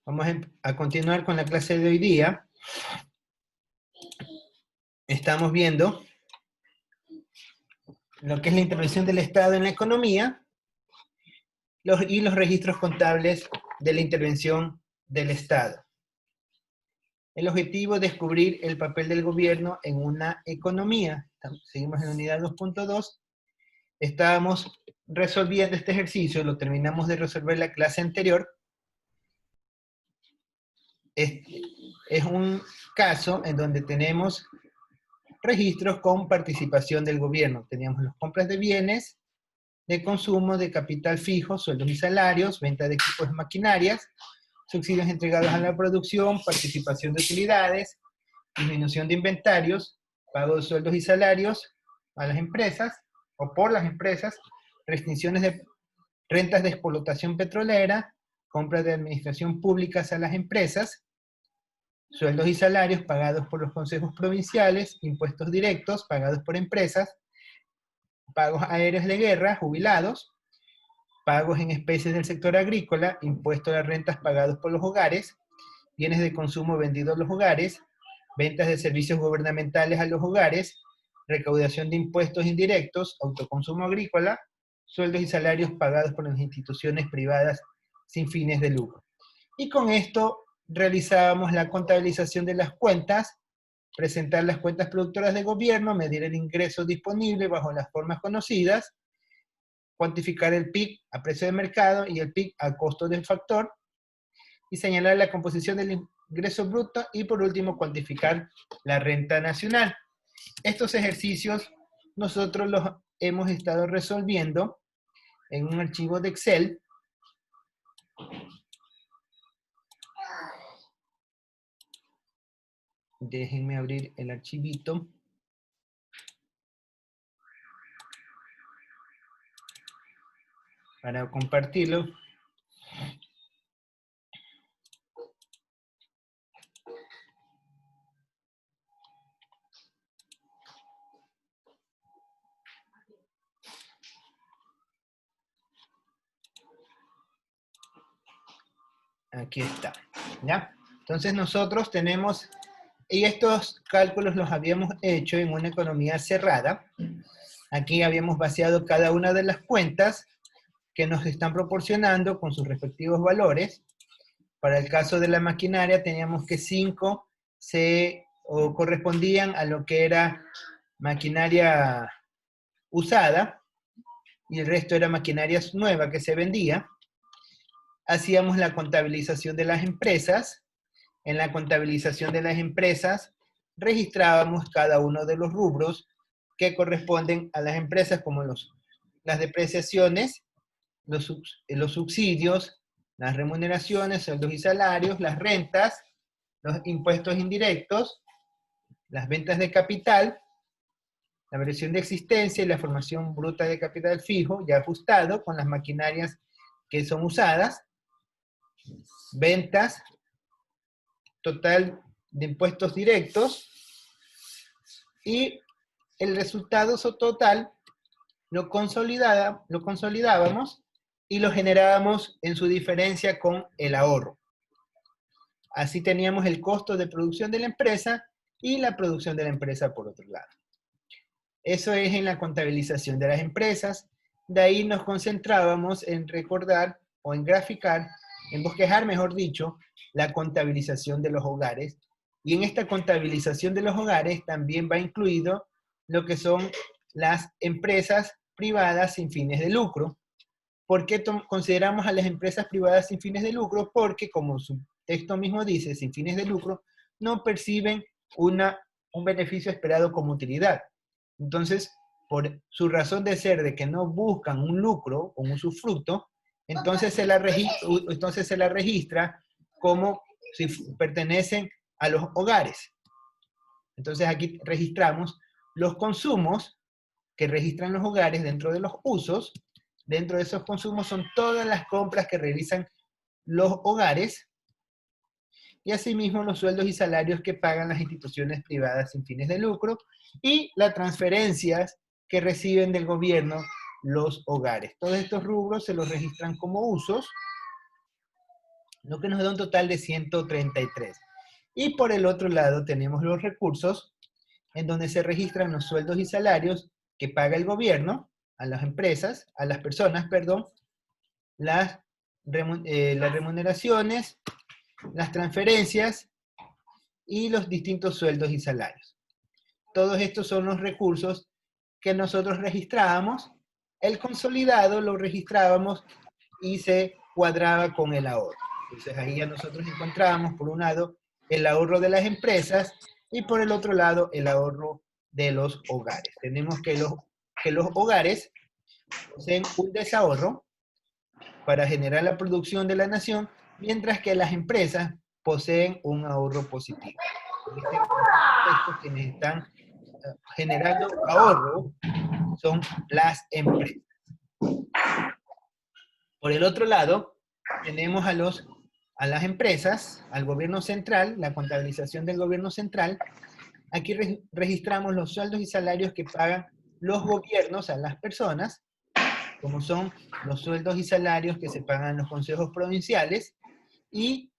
Vamos a continuar con la clase de hoy día. Estamos viendo lo que es la intervención del Estado en la economía y los registros contables de la intervención del Estado. El objetivo es descubrir el papel del gobierno en una economía. Seguimos en la unidad 2.2. Estábamos resolviendo este ejercicio, lo terminamos de resolver la clase anterior. Es un caso en donde tenemos registros con participación del gobierno. Teníamos las compras de bienes, de consumo, de capital fijo, sueldos y salarios, venta de equipos y maquinarias, subsidios entregados a la producción, participación de utilidades, disminución de inventarios, pago de sueldos y salarios a las empresas o por las empresas, restricciones de rentas de explotación petrolera, compras de administración públicas a las empresas, sueldos y salarios pagados por los consejos provinciales, impuestos directos pagados por empresas, pagos aéreos de guerra, jubilados, pagos en especies del sector agrícola, impuestos a las rentas pagados por los hogares, bienes de consumo vendidos a los hogares, ventas de servicios gubernamentales a los hogares, recaudación de impuestos indirectos, autoconsumo agrícola, sueldos y salarios pagados por las instituciones privadas sin fines de lucro. Y con esto realizábamos la contabilización de las cuentas, presentar las cuentas productoras de gobierno, medir el ingreso disponible bajo las formas conocidas, cuantificar el PIB a precio de mercado y el PIB a costo del factor, y señalar la composición del ingreso bruto, y por último cuantificar la renta nacional. Estos ejercicios nosotros los hemos estado resolviendo en un archivo de Excel. Déjenme abrir el archivito para compartirlo. Aquí está, ¿ya? Entonces nosotros tenemos, y estos cálculos los habíamos hecho en una economía cerrada. Aquí habíamos vaciado cada una de las cuentas que nos están proporcionando con sus respectivos valores. Para el caso de la maquinaria teníamos que 5 correspondían a lo que era maquinaria usada, y el resto era maquinaria nueva que se vendía. Hacíamos la contabilización de las empresas. En la contabilización de las empresas registrábamos cada uno de los rubros que corresponden a las empresas, como las depreciaciones, los subsidios, las remuneraciones, sueldos y salarios, las rentas, los impuestos indirectos, las ventas de capital, la variación de existencia y la formación bruta de capital fijo, ya ajustado con las maquinarias que son usadas, ventas, total de impuestos directos, y el resultado total lo consolidábamos y lo generábamos en su diferencia con el ahorro. Así teníamos el costo de producción de la empresa y la producción de la empresa por otro lado. Eso es en la contabilización de las empresas. De ahí nos concentrábamos en recordar o en graficar, en bosquejar, mejor dicho, la contabilización de los hogares. Y en esta contabilización de los hogares también va incluido lo que son las empresas privadas sin fines de lucro. ¿Por qué consideramos a las empresas privadas sin fines de lucro? Porque, como su texto mismo dice, sin fines de lucro, no perciben un beneficio esperado como utilidad. Entonces, por su razón de ser, de que no buscan un lucro o un usufructo, entonces se la registra como si pertenecen a los hogares. Entonces aquí registramos los consumos que registran los hogares dentro de los usos. Dentro de esos consumos son todas las compras que realizan los hogares, y asimismo los sueldos y salarios que pagan las instituciones privadas sin fines de lucro, y las transferencias que reciben del gobierno los hogares. Todos estos rubros se los registran como usos, lo que nos da un total de 133. Y por el otro lado tenemos los recursos, en donde se registran los sueldos y salarios que paga el gobierno a las empresas, a las personas, perdón, las remuneraciones, las transferencias y los distintos sueldos y salarios. Todos estos son los recursos que nosotros registrábamos. El consolidado lo registrábamos y se cuadraba con el ahorro. Entonces ahí ya nosotros encontrábamos, por un lado, el ahorro de las empresas y por el otro lado, el ahorro de los hogares. Tenemos que los hogares poseen un desahorro para generar la producción de la nación, mientras que las empresas poseen un ahorro positivo. En este contexto, quienes están generando ahorro son las empresas. Por el otro lado, tenemos a las empresas, al gobierno central, la contabilización del gobierno central. Aquí registramos los sueldos y salarios que pagan los gobiernos a las personas, como son los sueldos y salarios que se pagan en los consejos provinciales y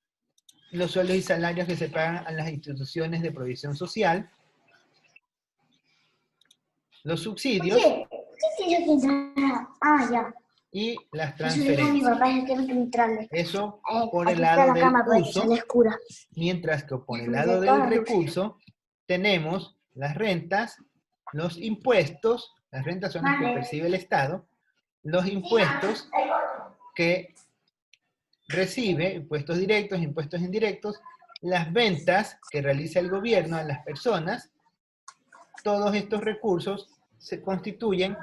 los sueldos y salarios que se pagan a las instituciones de provisión social, los subsidios y las transferencias. Eso por el lado del uso, mientras que por el lado del recurso tenemos las rentas, los impuestos, las rentas son las que percibe el Estado, los impuestos que recibe, impuestos directos, impuestos indirectos, las ventas que realiza el gobierno a las personas. Todos estos recursos se constituyen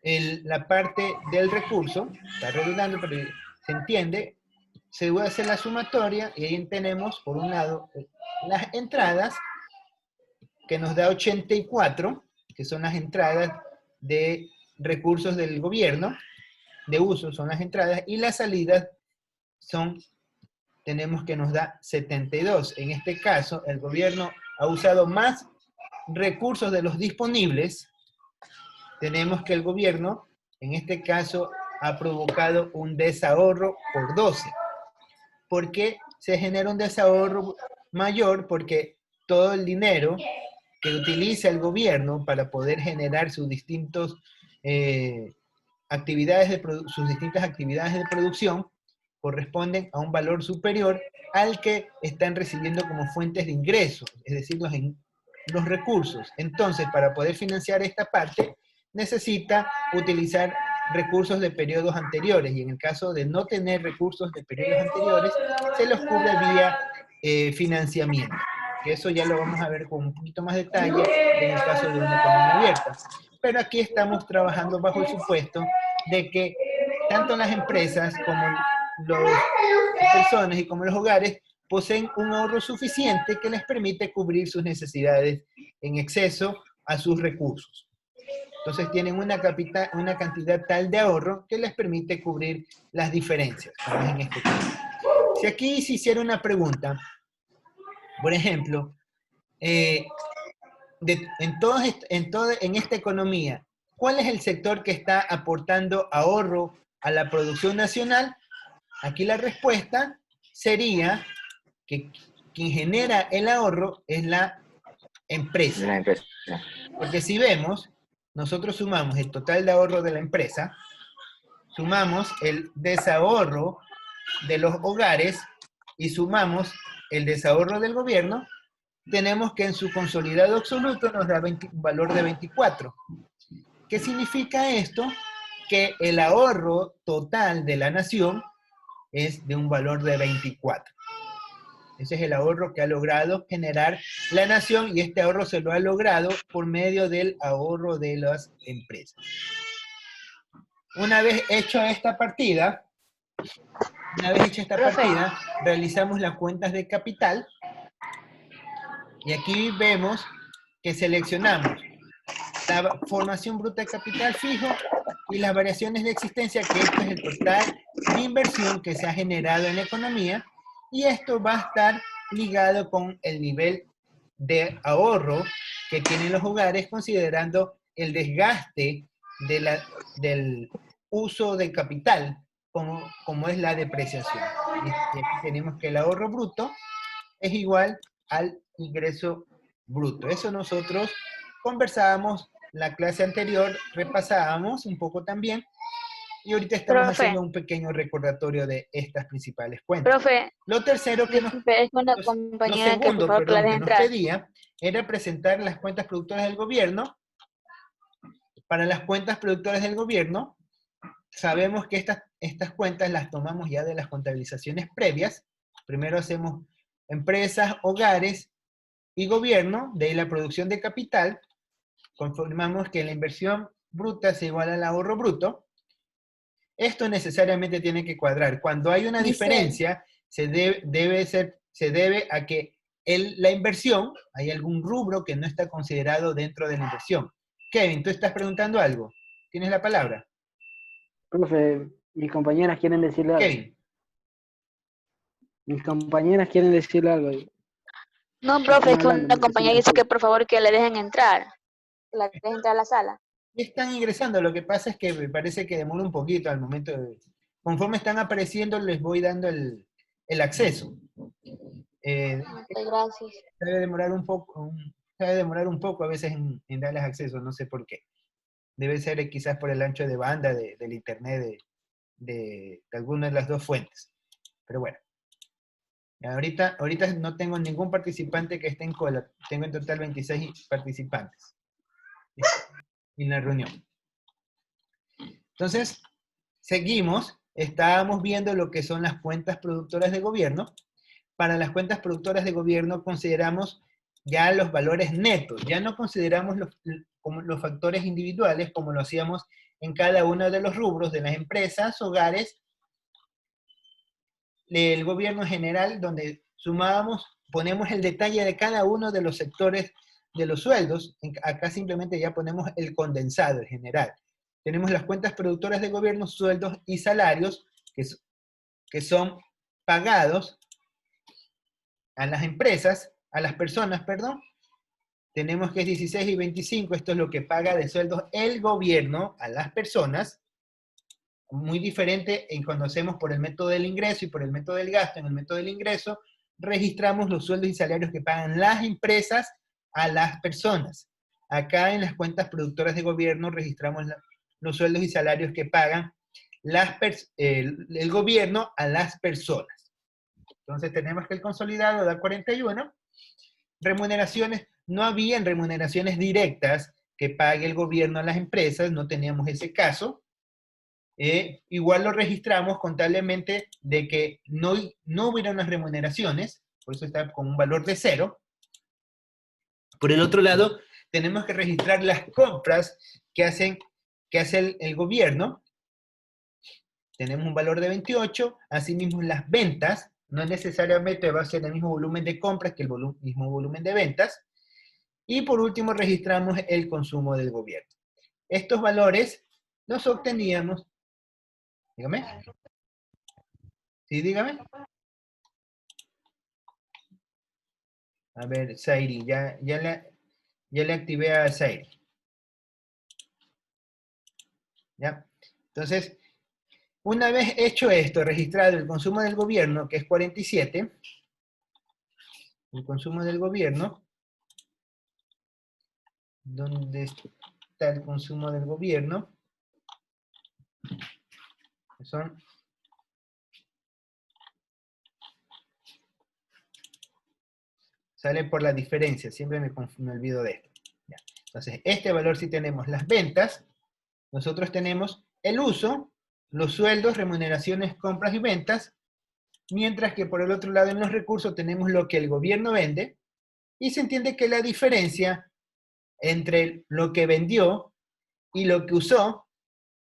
la parte del recurso, está redundando, pero se entiende, se puede hacer la sumatoria y ahí tenemos, por un lado, las entradas, que nos da 84, que son las entradas de recursos del gobierno, de uso son las entradas, y las salidas tenemos que nos da 72. En este caso, el gobierno ha usado más recursos de los disponibles. Tenemos que el gobierno, en este caso, ha provocado un desahorro por 12. ¿Por qué se genera un desahorro mayor? Porque todo el dinero que utiliza el gobierno para poder generar sus distintas actividades de producción corresponden a un valor superior al que están recibiendo como fuentes de ingresos, es decir, los recursos. Entonces, para poder financiar esta parte, necesita utilizar recursos de periodos anteriores, y en el caso de no tener recursos de periodos anteriores, se los cubre vía financiamiento. Que eso ya lo vamos a ver con un poquito más detalle en el caso de una economía abierta. Pero aquí estamos trabajando bajo el supuesto de que tanto las empresas como las personas y como los hogares poseen un ahorro suficiente que les permite cubrir sus necesidades en exceso a sus recursos. Entonces tienen una cantidad tal de ahorro que les permite cubrir las diferencias, como es en este caso. Si aquí se hiciera una pregunta, por ejemplo, en esta economía, ¿cuál es el sector que está aportando ahorro a la producción nacional? Aquí la respuesta sería que quien genera el ahorro es la empresa. Porque si vemos, nosotros sumamos el total de ahorro de la empresa, sumamos el desahorro de los hogares y sumamos el desahorro del gobierno, tenemos que en su consolidado absoluto nos da un valor de 24. ¿Qué significa esto? Que el ahorro total de la nación es de un valor de 24. Ese es el ahorro que ha logrado generar la nación, y este ahorro se lo ha logrado por medio del ahorro de las empresas. Una vez hecha esta partida, realizamos las cuentas de capital, y aquí vemos que seleccionamos la formación bruta de capital fijo y las variaciones de existencia, que esto es el total de inversión que se ha generado en la economía, y esto va a estar ligado con el nivel de ahorro que tienen los hogares, considerando el desgaste del uso del capital como es la depreciación. Y aquí tenemos que el ahorro bruto es igual al ingreso bruto. Eso nosotros conversábamos la clase anterior, repasábamos un poco también, y ahorita estamos Profe, haciendo un pequeño recordatorio de estas principales cuentas. profe, Lo tercero que nos, disculpe, es una lo compañera que por segundo, favor que la perdón, deje que nos entrar. pedía era presentar las cuentas productoras del gobierno. Para las cuentas productoras del gobierno, sabemos que estas cuentas las tomamos ya de las contabilizaciones previas. Primero hacemos empresas, hogares y gobierno, de ahí la producción de capital. Confirmamos que la inversión bruta es igual al ahorro bruto. Esto necesariamente tiene que cuadrar. Cuando hay una Michelle, diferencia, se debe a que la inversión, hay algún rubro que no está considerado dentro de la inversión. Kevin, tú estás preguntando algo. ¿Tienes la palabra? Profe, mis compañeras quieren decirle algo. Kevin. Mis compañeras quieren decirle algo. no, profe, Están es que hablando, una me recién compañera dice que escucho. por favor que le dejen entrar. Que la dejen entrar a la sala. Están ingresando, lo que pasa es que me parece que demora un poquito al momento conforme están apareciendo, les voy dando el acceso. Ok, gracias. Debe demorar un poco, debe demorar un poco a veces en darles acceso, no sé por qué. Debe ser quizás por el ancho de banda del internet de alguna de las dos fuentes. Pero bueno, ahorita no tengo ningún participante que esté en cola. Tengo en total 26 participantes en la reunión. Entonces, seguimos. Estábamos viendo lo que son las cuentas productoras de gobierno. Para las cuentas productoras de gobierno consideramos ya los valores netos, ya no consideramos como los factores individuales como lo hacíamos en cada uno de los rubros de las empresas, hogares, el gobierno en general, donde sumábamos, ponemos el detalle de cada uno de los sectores de los sueldos. Acá simplemente ya ponemos el condensado en general. Tenemos las cuentas productoras de gobierno, sueldos y salarios que son pagados a las empresas, a las personas, perdón. Tenemos que es 16 y 25, esto es lo que paga de sueldos el gobierno a las personas. Muy diferente en cuando hacemos por el método del ingreso y por el método del gasto. En el método del ingreso registramos los sueldos y salarios que pagan las empresas a las personas. Acá en las cuentas productoras de gobierno registramos los sueldos y salarios que pagan el gobierno a las personas. Entonces tenemos que el consolidado da 41. Remuneraciones, no habían remuneraciones directas que pague el gobierno a las empresas, no teníamos ese caso. Igual lo registramos contablemente de que no hubiera unas remuneraciones, por eso está con un valor de 0. Por el otro lado, tenemos que registrar las compras que hace el gobierno. Tenemos un valor de 28, asimismo las ventas, no necesariamente va a ser el mismo volumen de compras que el mismo volumen de ventas. Y por último registramos el consumo del gobierno. Estos valores los obteníamos. Dígame. Sí, dígame. A ver, Zairi, ya le activé a Zairi. ¿Ya? Entonces, una vez hecho esto, registrado el consumo del gobierno, que es 47, el consumo del gobierno, ¿dónde está el consumo del gobierno? Son sale por la diferencia, siempre me olvido de esto. Ya. Entonces, este valor sí tenemos las ventas, nosotros tenemos el uso, los sueldos, remuneraciones, compras y ventas, mientras que por el otro lado en los recursos tenemos lo que el gobierno vende, y se entiende que la diferencia entre lo que vendió y lo que usó,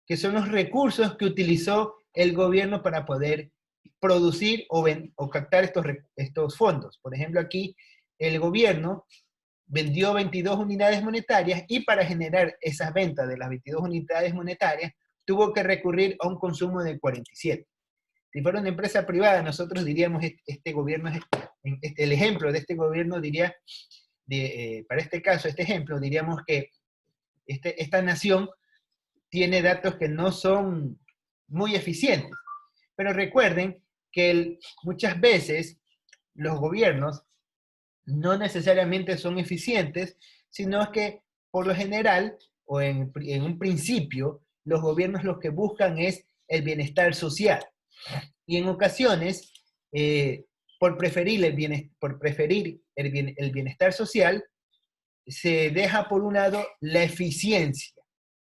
que son los recursos que utilizó el gobierno para poder producir o captar estos fondos. Por ejemplo, aquí el gobierno vendió 22 unidades monetarias y para generar esas ventas de las 22 unidades monetarias tuvo que recurrir a un consumo de 47. Si fuera una empresa privada, nosotros diríamos, este gobierno, el ejemplo de este gobierno diría, para este caso, este ejemplo, diríamos que esta nación tiene datos que no son muy eficientes. Pero recuerden que muchas veces los gobiernos no necesariamente son eficientes, sino que por lo general, o en un principio, los gobiernos lo que buscan es el bienestar social. Y en ocasiones, por preferir el bienestar social, se deja por un lado la eficiencia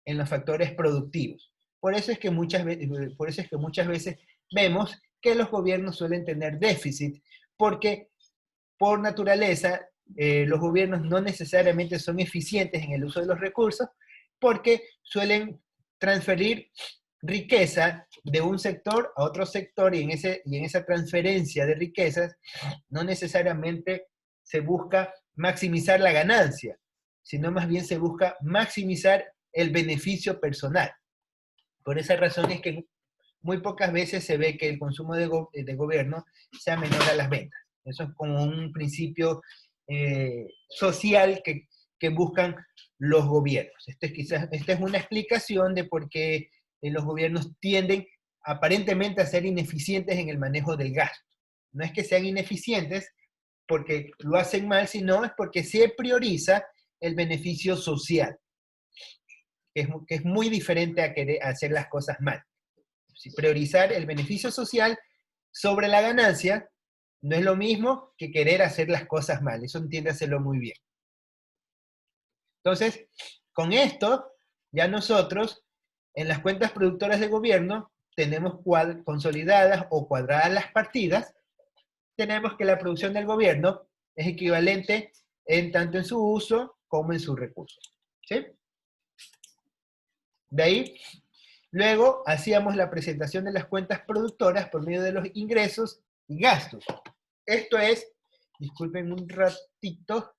en los factores productivos. Por eso es que muchas veces vemos que los gobiernos suelen tener déficit, porque por naturaleza los gobiernos no necesariamente son eficientes en el uso de los recursos, porque suelen transferir riqueza de un sector a otro sector, y en esa transferencia de riquezas no necesariamente se busca maximizar la ganancia, sino más bien se busca maximizar el beneficio personal. Por esa razón es que muy pocas veces se ve que el consumo de gobierno sea menor a las ventas. Eso es como un principio social que buscan los gobiernos. Esta es una explicación de por qué los gobiernos tienden aparentemente a ser ineficientes en el manejo del gasto. No es que sean ineficientes porque lo hacen mal, sino es porque se prioriza el beneficio social, que es muy diferente a querer hacer las cosas mal. Si priorizar el beneficio social sobre la ganancia no es lo mismo que querer hacer las cosas mal. Eso entiéndaselo muy bien. Entonces, con esto, ya nosotros, en las cuentas productoras de gobierno, tenemos consolidadas o cuadradas las partidas. Tenemos que la producción del gobierno es equivalente tanto en su uso como en sus recursos. ¿Sí? De ahí, luego hacíamos la presentación de las cuentas productoras por medio de los ingresos y gastos. Esto es, disculpen un ratito.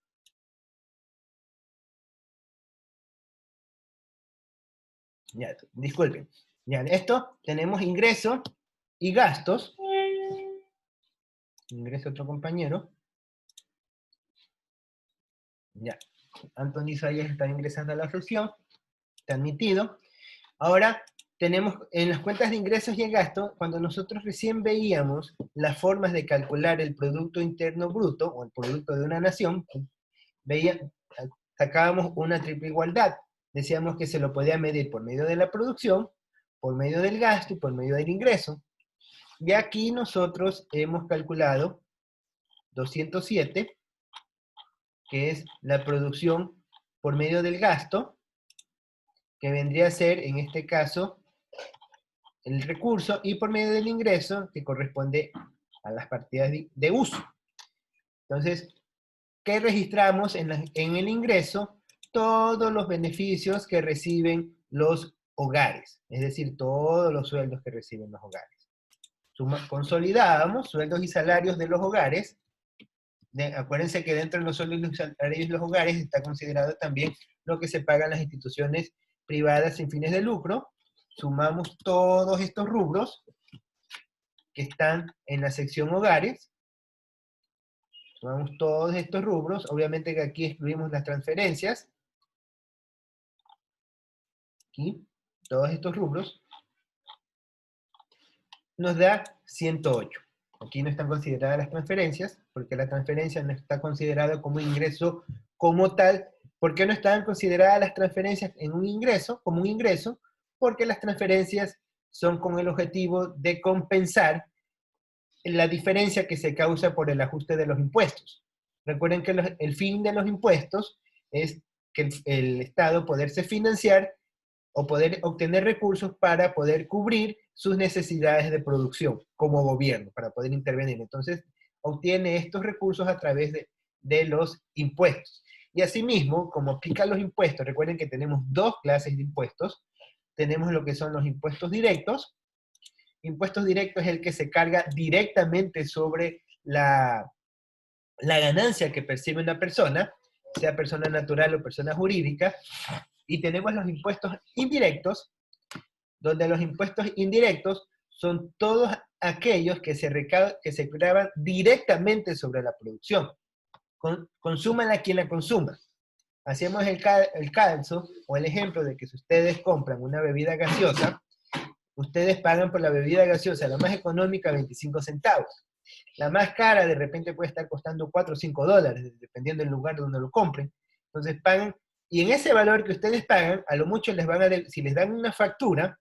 Ya, disculpen. Ya, en esto tenemos ingresos y gastos. Ingresa otro compañero. Ya, Anthony Sayas está ingresando a la sesión. Está admitido. Ahora, tenemos en las cuentas de ingresos y de gastos, cuando nosotros recién veíamos las formas de calcular el Producto Interno Bruto, o el producto de una nación, sacábamos una triple igualdad. Decíamos que se lo podía medir por medio de la producción, por medio del gasto y por medio del ingreso. Y aquí nosotros hemos calculado 207, que es la producción por medio del gasto, que vendría a ser, en este caso, el recurso, y por medio del ingreso, que corresponde a las partidas de uso. Entonces, ¿qué registramos en el ingreso? Todos los beneficios que reciben los hogares, es decir, todos los sueldos que reciben los hogares. Consolidábamos sueldos y salarios de los hogares. Acuérdense que dentro de los sueldos y salarios de los hogares está considerado también lo que se pagan las instituciones privadas sin fines de lucro. Sumamos todos estos rubros que están en la sección hogares. Sumamos todos estos rubros. Obviamente que aquí excluimos las transferencias. Aquí, todos estos rubros. Nos da 108. Aquí no están consideradas las transferencias, porque la transferencia no está considerada como ingreso como tal. ¿Por qué no estaban consideradas las transferencias en un ingreso, como un ingreso? Porque las transferencias son con el objetivo de compensar la diferencia que se causa por el ajuste de los impuestos. Recuerden que el fin de los impuestos es que el Estado poderse financiar o poder obtener recursos para poder cubrir sus necesidades de producción como gobierno, para poder intervenir. Entonces, obtiene estos recursos a través de los impuestos. Y asimismo, como aplican los impuestos, recuerden que tenemos dos clases de impuestos. Tenemos lo que son los impuestos directos. Impuestos directos es el que se carga directamente sobre la ganancia que percibe una persona, sea persona natural o persona jurídica. Y tenemos los impuestos indirectos, donde los impuestos indirectos son todos aquellos que se graban directamente sobre la producción. Consúmala quien la consuma. Hacemos el caso o el ejemplo de que si ustedes compran una bebida gaseosa, ustedes pagan por la bebida gaseosa, la más económica, 25 centavos. La más cara de repente puede estar costando 4 o 5 dólares, dependiendo del lugar donde lo compren. Entonces pagan, y en ese valor que ustedes pagan, a lo mucho les van a, si les dan una factura,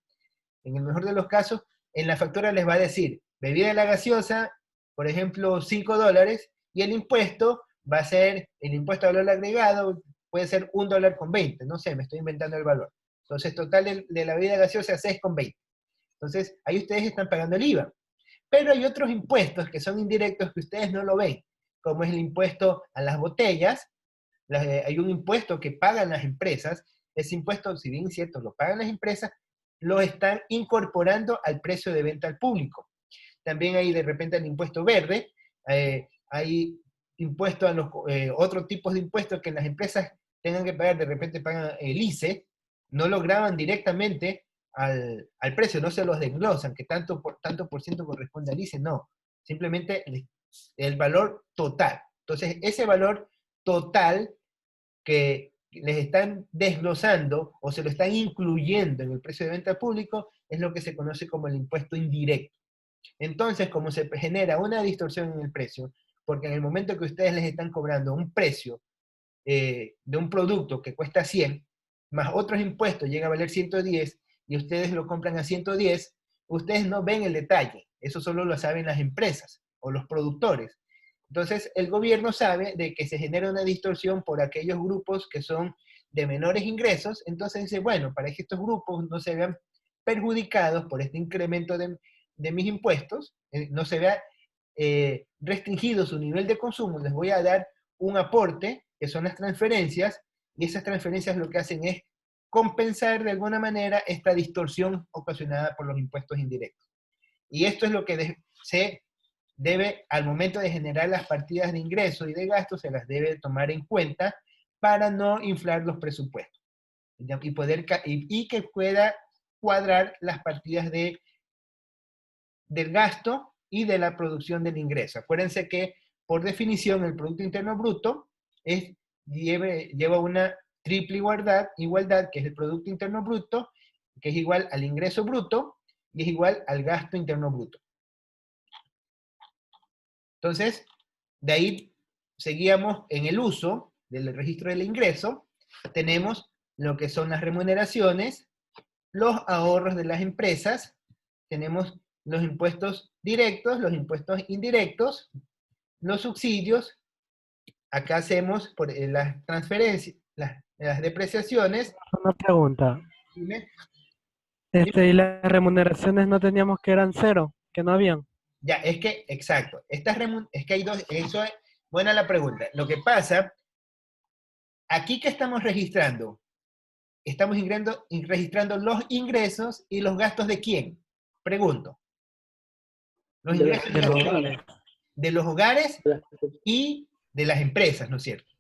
en el mejor de los casos, en la factura les va a decir, bebida de la gaseosa, por ejemplo, 5 dólares, y el impuesto va a ser, el impuesto al valor agregado, puede ser $1.20, no sé, me estoy inventando el valor. Entonces, total de la bebida gaseosa, 6,20. Entonces, ahí ustedes están pagando el IVA. Pero hay otros impuestos que son indirectos que ustedes no lo ven, como es el impuesto a las botellas. Hay un impuesto que pagan las empresas. Ese impuesto, si bien es cierto, lo pagan las empresas, lo están incorporando al precio de venta al público. También hay de repente el impuesto verde, hay impuestos a los otros tipos de impuestos que las empresas tengan que pagar, de repente pagan el ICE, no lo graban directamente al precio, no se los desglosan, que tanto por ciento corresponde al ICE, no, simplemente el valor total. Entonces, ese valor total que les están desglosando o se lo están incluyendo en el precio de venta al público es lo que se conoce como el impuesto indirecto. Entonces, como se genera una distorsión en el precio, porque en el momento que ustedes les están cobrando un precio de un producto que cuesta 100, más otros impuestos llega a valer 110, y ustedes lo compran a 110, ustedes no ven el detalle. Eso solo lo saben las empresas o los productores. Entonces, el gobierno sabe de que se genera una distorsión por aquellos grupos que son de menores ingresos, entonces dice, bueno, para que estos grupos no se vean perjudicados por este incremento de mis impuestos, no se vea restringido su nivel de consumo, les voy a dar un aporte, que son las transferencias, y esas transferencias lo que hacen es compensar de alguna manera esta distorsión ocasionada por los impuestos indirectos. Y esto es lo que se debe, al momento de generar las partidas de ingresos y de gastos, se las debe tomar en cuenta para no inflar los presupuestos y que pueda cuadrar las partidas del gasto y de la producción del ingreso. Acuérdense que, por definición, el Producto Interno Bruto lleva una triple igualdad, que es el Producto Interno Bruto, que es igual al ingreso bruto y es igual al gasto interno bruto. Entonces, de ahí seguíamos en el uso del registro del ingreso. Tenemos lo que son las remuneraciones, los ahorros de las empresas, tenemos los impuestos directos, los impuestos indirectos, los subsidios. Acá hacemos por las transferencias, las depreciaciones. Una pregunta. Dime. ¿Y las remuneraciones no teníamos que eran cero? ¿Que no habían? Ya, es que, exacto. Es que hay dos, eso es buena la pregunta. Lo que pasa, aquí que estamos registrando, registrando los ingresos y los gastos de quién. Pregunto. Los ingresos de los hogares y de las empresas, ¿no es cierto?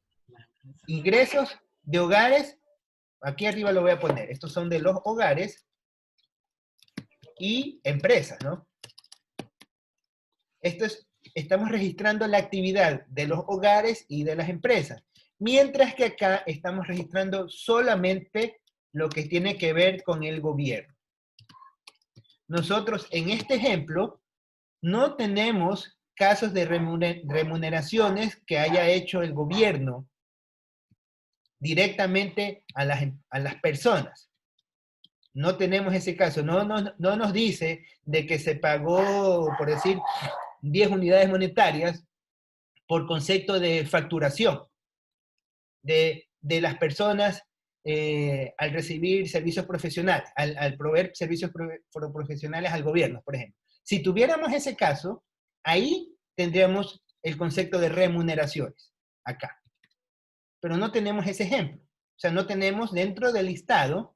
Ingresos de hogares, aquí arriba lo voy a poner, estos son de los hogares y empresas, ¿no? Estamos registrando la actividad de los hogares y de las empresas, mientras que acá estamos registrando solamente lo que tiene que ver con el gobierno. Nosotros en este ejemplo no tenemos casos de remuneraciones que haya hecho el gobierno directamente a las personas. No tenemos ese caso. No nos dice de que se pagó, por decir, 10 unidades monetarias por concepto de facturación de las personas al recibir servicios profesionales, al proveer servicios profesionales al gobierno, por ejemplo. Si tuviéramos ese caso, ahí tendríamos el concepto de remuneraciones, acá. Pero no tenemos ese ejemplo. O sea, no tenemos dentro del listado,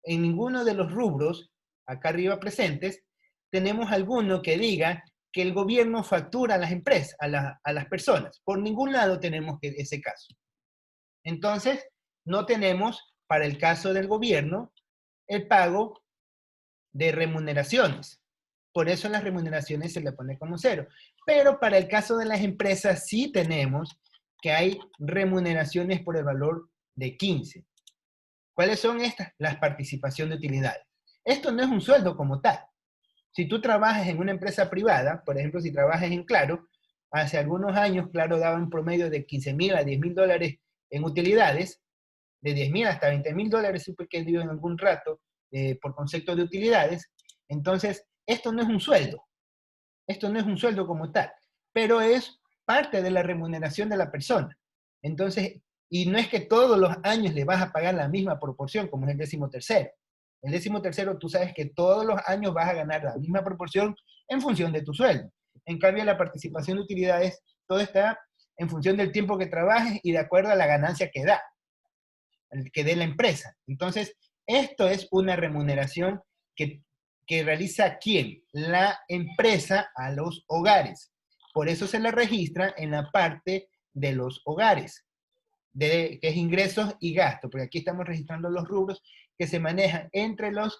en ninguno de los rubros, acá arriba presentes, tenemos alguno que diga que el gobierno factura a las empresas, a las personas. Por ningún lado tenemos ese caso. Entonces, no tenemos, para el caso del gobierno, el pago de remuneraciones. Por eso las remuneraciones se le pone como cero. Pero para el caso de las empresas sí tenemos que hay remuneraciones por el valor de 15. ¿Cuáles son estas? Las participación de utilidades. esto no es un sueldo como tal. Si tú trabajas en una empresa privada, por ejemplo, si trabajas en Claro, hace algunos años Claro daba un promedio de 15.000 a 10.000 dólares en utilidades, de 10.000 hasta 20.000 dólares, supe que dio en algún rato, por concepto de utilidades. Entonces, esto no es un sueldo. Esto no es un sueldo como tal, pero es parte de la remuneración de la persona. Entonces, y no es que todos los años le vas a pagar la misma proporción, como es el 13º. El 13º, tú sabes que todos los años vas a ganar la misma proporción en función de tu sueldo. En cambio, la participación de utilidades, todo está en función del tiempo que trabajes y de acuerdo a la ganancia que da, que dé la empresa. Entonces, esto es una remuneración que realiza ¿quién? La empresa a los hogares. Por eso se la registra en la parte de los hogares, que es ingresos y gastos, porque aquí estamos registrando los rubros que se manejan entre las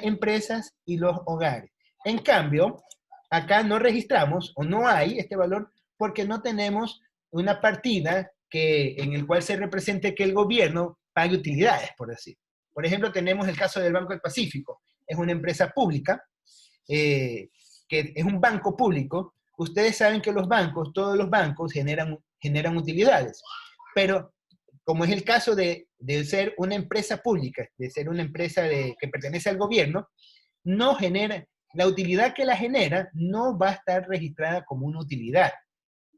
empresas y los hogares. En cambio, acá no registramos o no hay este valor porque no tenemos una partida en el cual se represente que el gobierno pague utilidades, por decir. Por ejemplo, tenemos el caso del Banco del Pacífico. Es una empresa pública, que es un banco público. Ustedes saben que los bancos, todos los bancos generan utilidades, pero como es el caso de ser una empresa pública, de ser una empresa que pertenece al gobierno, no genera, la utilidad que la genera no va a estar registrada como una utilidad.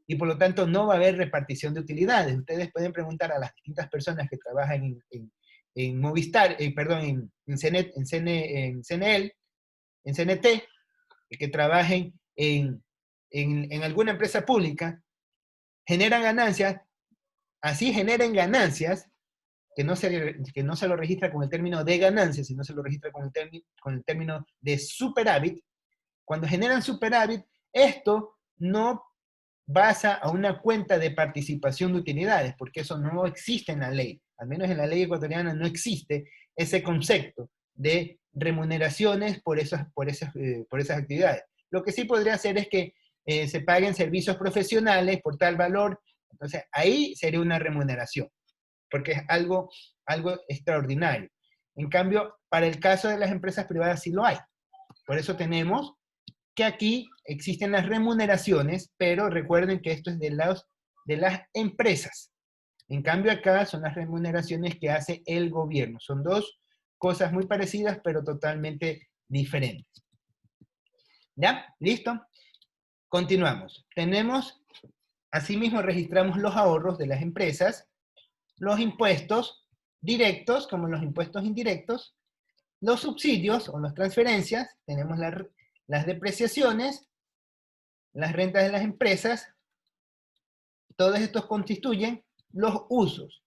Y por lo tanto no va a haber repartición de utilidades. Ustedes pueden preguntar a las distintas personas que trabajan en Movistar, perdón, en CNEL, en CNT, que trabajen en alguna empresa pública, generan ganancias, así generen ganancias, que no se lo registra con el término de ganancias, sino se lo registra con el término de superávit. Cuando generan superávit, esto no basa a una cuenta de participación de utilidades, porque eso no existe en la ley. Al menos en la ley ecuatoriana no existe ese concepto de remuneraciones por esas actividades. Lo que sí podría hacer es que se paguen servicios profesionales por tal valor. Entonces, ahí sería una remuneración, porque es algo extraordinario. En cambio, para el caso de las empresas privadas sí lo hay. Por eso tenemos que aquí existen las remuneraciones, pero recuerden que esto es de las empresas. En cambio acá son las remuneraciones que hace el gobierno. Son dos cosas muy parecidas, pero totalmente diferentes. ¿Ya? ¿Listo? Continuamos. Asimismo registramos los ahorros de las empresas, los impuestos directos, como los impuestos indirectos, los subsidios o las transferencias, tenemos las depreciaciones, las rentas de las empresas, todos estos constituyen los usos.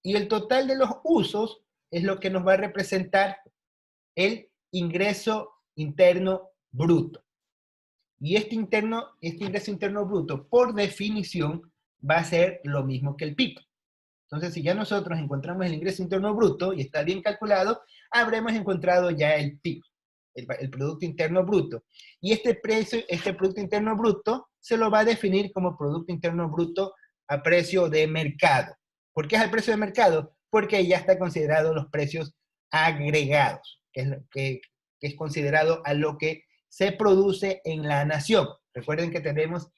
Y el total de los usos es lo que nos va a representar el ingreso interno bruto. Y este ingreso interno bruto, por definición, va a ser lo mismo que el PIB. Entonces, si ya nosotros encontramos el ingreso interno bruto y está bien calculado, habremos encontrado ya el PIB, el Producto Interno Bruto. Y este Producto Interno Bruto, se lo va a definir como Producto Interno Bruto a precio de mercado. ¿Por qué es el precio de mercado? Porque ya está considerado los precios agregados, que es considerado a lo que se produce en la nación. Recuerden que tenemos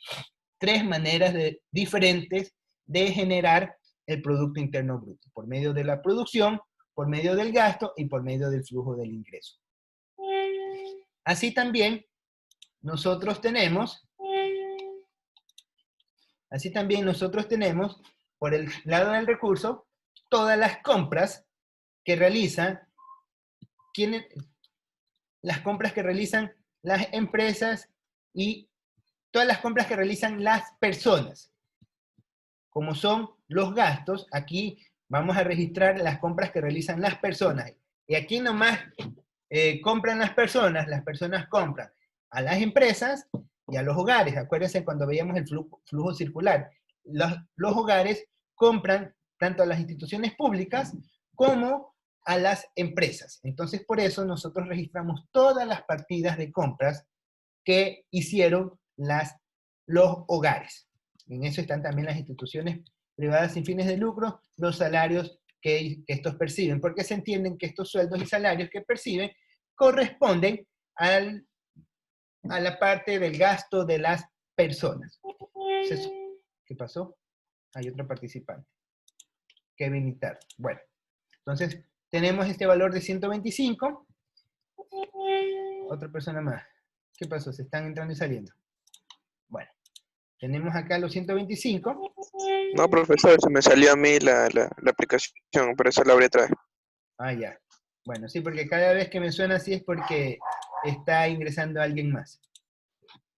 tres maneras diferentes de generar el Producto Interno Bruto, por medio de la producción, por medio del gasto y por medio del flujo del ingreso. Así también nosotros tenemos, por el lado del recurso, todas las compras que realizan, las compras que realizan las empresas y todas las compras que realizan las personas. Como son los gastos, aquí vamos a registrar las compras que realizan las personas. Y aquí nomás compran las personas compran a las empresas y a los hogares. Acuérdense cuando veíamos el flujo circular. Los hogares compran tanto a las instituciones públicas como a las empresas. Entonces, por eso nosotros registramos todas las partidas de compras que hicieron los hogares. En eso están también las instituciones privadas sin fines de lucro, los salarios que estos perciben, porque se entienden que estos sueldos y salarios que perciben corresponden a la parte del gasto de las personas. Entonces, ¿qué pasó? Hay otro participante. Kevin y Tar. Bueno, entonces tenemos este valor de 125. Otra persona más. ¿Qué pasó? Se están entrando y saliendo. Bueno, tenemos acá los 125. No, profesor, se me salió a mí la aplicación, por eso la abrí otra vez. Ah, ya. Bueno, sí, porque cada vez que me suena así es porque está ingresando alguien más.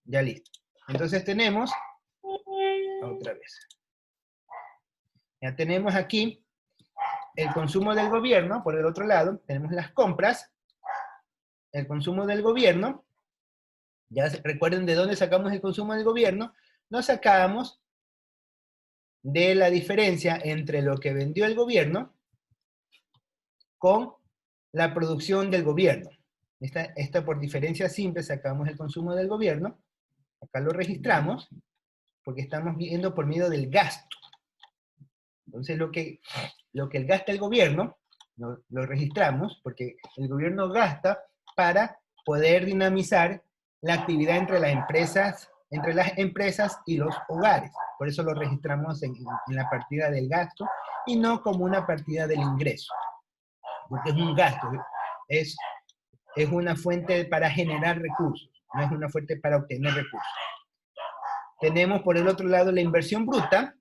Ya listo. Entonces tenemos, otra vez. Ya tenemos aquí el consumo del gobierno, por el otro lado, tenemos las compras, el consumo del gobierno. Ya recuerden de dónde sacamos el consumo del gobierno. Lo sacamos de la diferencia entre lo que vendió el gobierno con la producción del gobierno. Esta por diferencia simple sacamos el consumo del gobierno. Acá lo registramos porque estamos viendo por medio del gasto. Entonces lo que gasta el gobierno lo registramos porque el gobierno gasta para poder dinamizar la actividad entre las empresas y los hogares. Por eso lo registramos en la partida del gasto y no como una partida del ingreso. Porque es un gasto, es una fuente para generar recursos, no es una fuente para obtener recursos. Tenemos por el otro lado la inversión bruta.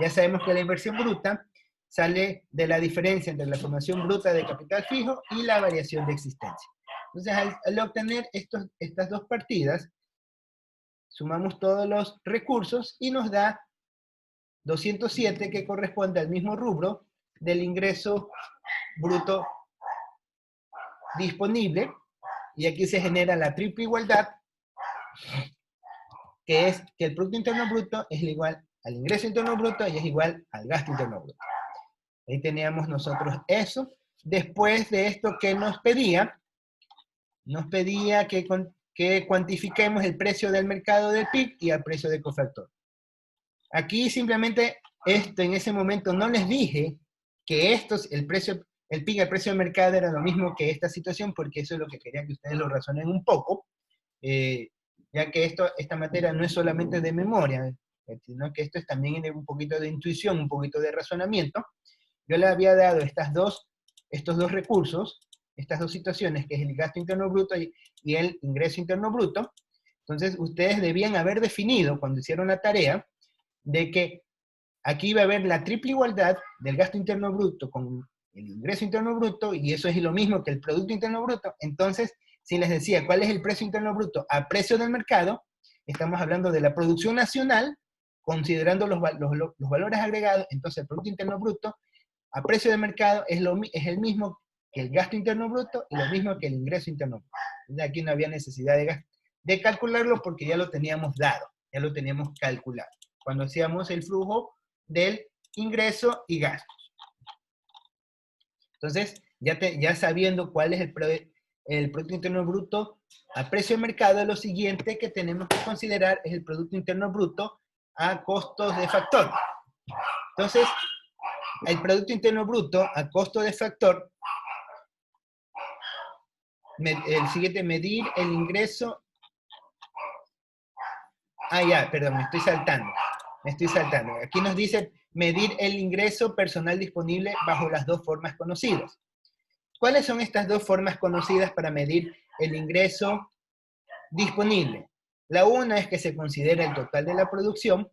Ya sabemos que la inversión bruta sale de la diferencia entre la formación bruta de capital fijo y la variación de existencia. Entonces, al obtener estas dos partidas, sumamos todos los recursos y nos da 207, que corresponde al mismo rubro del ingreso bruto disponible. Y aquí se genera la triple igualdad, que es que el Producto Interno Bruto es igual al ingreso interno bruto y es igual al gasto interno bruto. Ahí teníamos nosotros eso. Después de esto, ¿qué nos pedía? Nos pedía que cuantifiquemos el precio del mercado del PIB y el precio de cofactor. Aquí simplemente en ese momento no les dije que el PIB y el precio del mercado era lo mismo que esta situación, porque eso es lo que quería que ustedes lo razonen un poco, ya que esta materia no es solamente de memoria, sino que esto es también un poquito de intuición, un poquito de razonamiento. Yo le había dado estos dos recursos, estas dos situaciones, que es el gasto interno bruto y el ingreso interno bruto. Entonces, ustedes debían haber definido, cuando hicieron la tarea, de que aquí iba a haber la triple igualdad del gasto interno bruto con el ingreso interno bruto, y eso es lo mismo que el Producto Interno Bruto. Entonces, si les decía cuál es el precio interno bruto a precio del mercado, estamos hablando de la producción nacional, considerando los valores agregados. Entonces el Producto Interno Bruto a precio de mercado es el mismo que el gasto interno bruto y lo mismo que el ingreso interno bruto. Entonces, aquí no había necesidad de calcularlo porque ya lo teníamos dado, ya lo teníamos calculado, cuando hacíamos el flujo del ingreso y gastos. Entonces, ya sabiendo cuál es el Producto Interno Bruto a precio de mercado, lo siguiente que tenemos que considerar es el Producto Interno Bruto a costos de factor. Entonces, el Producto Interno Bruto a costo de factor, el siguiente, medir el ingreso. Perdón, me estoy saltando. Aquí nos dice medir el ingreso personal disponible bajo las dos formas conocidas. ¿Cuáles son estas dos formas conocidas para medir el ingreso disponible? La una es que se considera el total de la producción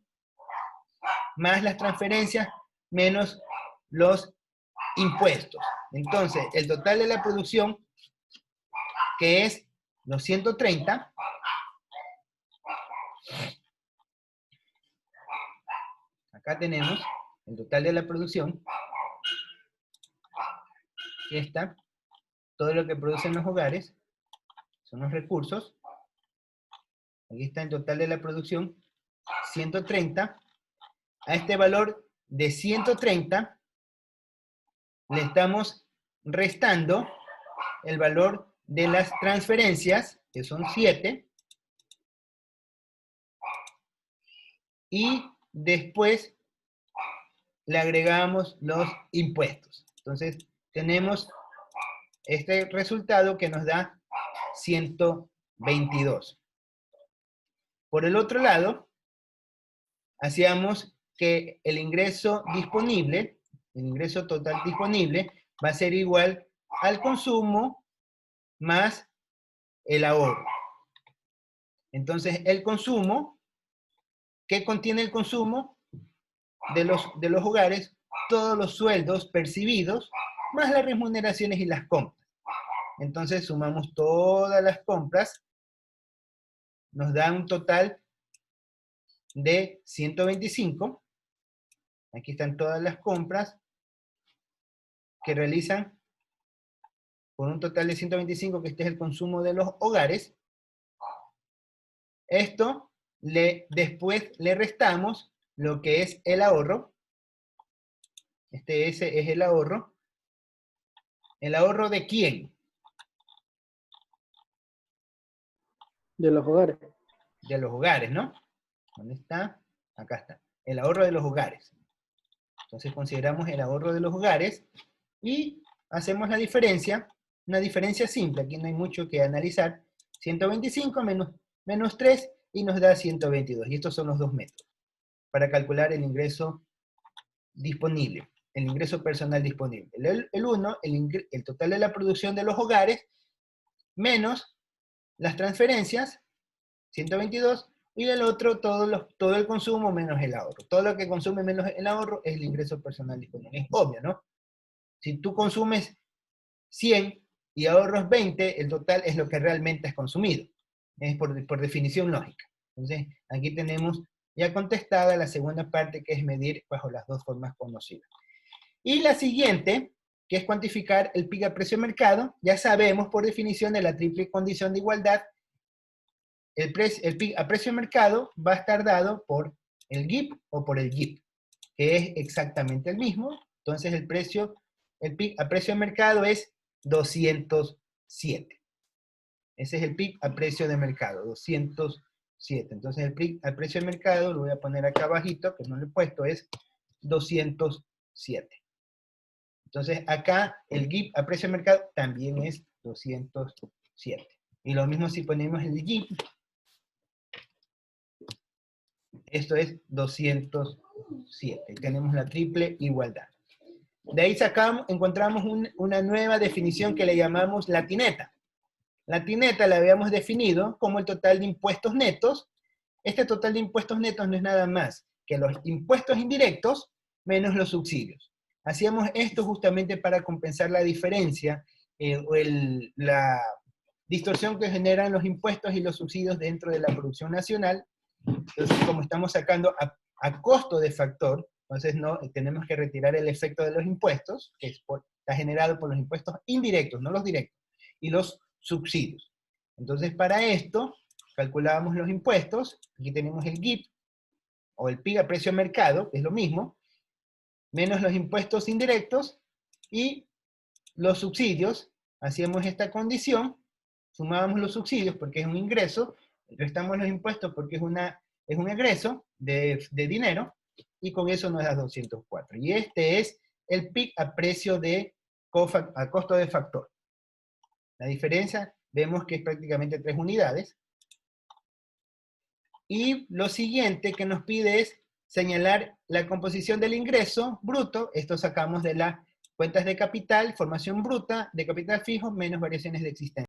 más las transferencias menos los impuestos. Entonces, el total de la producción, que es los 130, acá tenemos el total de la producción, aquí está, todo lo que producen los hogares, son los recursos, aquí está el total de la producción, 130, a este valor de 130, le estamos restando el valor de las transferencias, que son 7, y después le agregamos los impuestos. Entonces, tenemos este resultado que nos da 122. Por el otro lado, hacíamos que el ingreso disponible, el ingreso total disponible, va a ser igual al consumo más el ahorro. Entonces, el consumo, ¿qué contiene el consumo de los hogares? Todos los sueldos percibidos, más las remuneraciones y las compras. Entonces, sumamos todas las compras, nos da un total de 125. Aquí están todas las compras que realizan por un total de 125, que este es el consumo de los hogares. Esto, después le restamos lo que es el ahorro. Ese es el ahorro. ¿El ahorro de quién? De los hogares. De los hogares, ¿no? ¿Dónde está? Acá está. El ahorro de los hogares. Entonces consideramos el ahorro de los hogares y hacemos la diferencia, una diferencia simple, aquí no hay mucho que analizar. 125 menos 3 y nos da 122. Y estos son los dos métodos para calcular el ingreso disponible, el ingreso personal disponible. El 1, el total de la producción de los hogares, menos las transferencias, 122, y el otro, todo el consumo menos el ahorro. Todo lo que consume menos el ahorro es el ingreso personal disponible. Es obvio, ¿no? Si tú consumes 100 y ahorras 20, el total es lo que realmente has consumido. Es por definición lógica. Entonces, aquí tenemos ya contestada la segunda parte, que es medir bajo las dos formas conocidas. Y la siguiente, que es cuantificar el PIB a precio de mercado, ya sabemos por definición de la triple condición de igualdad, el PIB a precio de mercado va a estar dado por el GIP o por el GIP, que es exactamente el mismo. Entonces el PIB a precio de mercado es 207. Ese es el PIB a precio de mercado, 207. Entonces el PIB a precio de mercado, lo voy a poner acá abajito, que no lo he puesto, es 207. Entonces acá el GIP a precio de mercado también es 207. Y lo mismo si ponemos el GIP, esto es 207. Tenemos la triple igualdad. De ahí encontramos una nueva definición que le llamamos la tineta. La tineta la habíamos definido como el total de impuestos netos. Este total de impuestos netos no es nada más que los impuestos indirectos menos los subsidios. Hacíamos esto justamente para compensar la diferencia o la distorsión que generan los impuestos y los subsidios dentro de la producción nacional. Entonces, como estamos sacando a costo de factor, entonces tenemos que retirar el efecto de los impuestos, que está generado por los impuestos indirectos, no los directos, y los subsidios. Entonces, para esto, calculábamos los impuestos. Aquí tenemos el GIP, o el PIB a precio de mercado, que es lo mismo, menos los impuestos indirectos, y los subsidios. Hacíamos esta condición, sumábamos los subsidios porque es un ingreso, restamos los impuestos porque es un egreso de dinero, y con eso nos da 204. Y este es el PIB a precio a costo de factor. La diferencia, vemos que es prácticamente 3 unidades. Y lo siguiente que nos pide es señalar la composición del ingreso bruto. Esto sacamos de las cuentas de capital, formación bruta de capital fijo, menos variaciones de existencia.